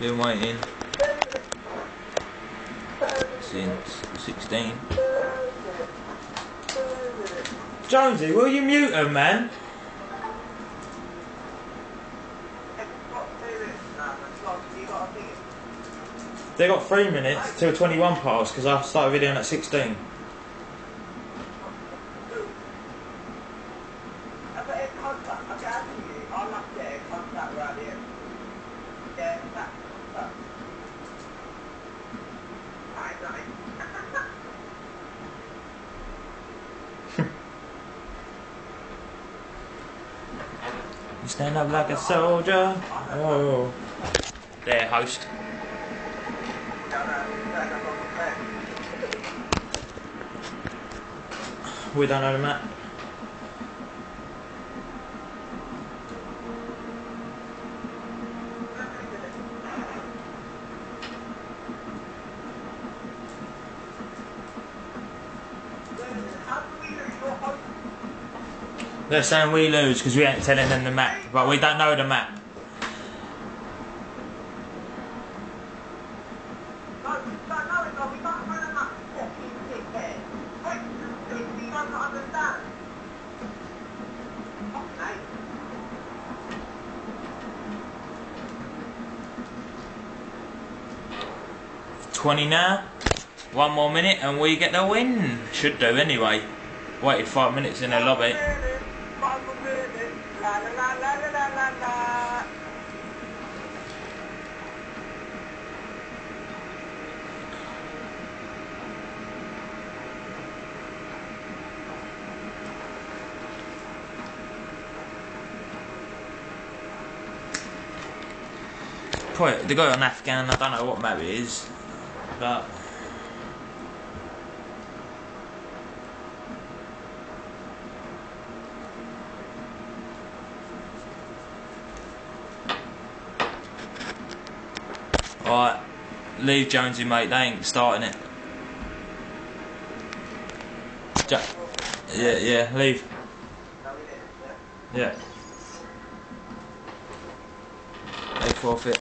Been waiting since 16. Jonesy, will you mute her, man? They got 3 minutes till 21 past because I started videoing at 16. You stand up like a soldier. Oh, there, host. We don't know the map. They're saying we lose because we ain't telling them the map, but we don't know the map. $20 now. 1 more minute and we get the win. Should do anyway. Waited 5 minutes in the lobby. They got an Afghan, I don't know what map it is, but alright, leave Jonesy, mate, they ain't starting it. Yeah, leave. Yeah. They forfeit.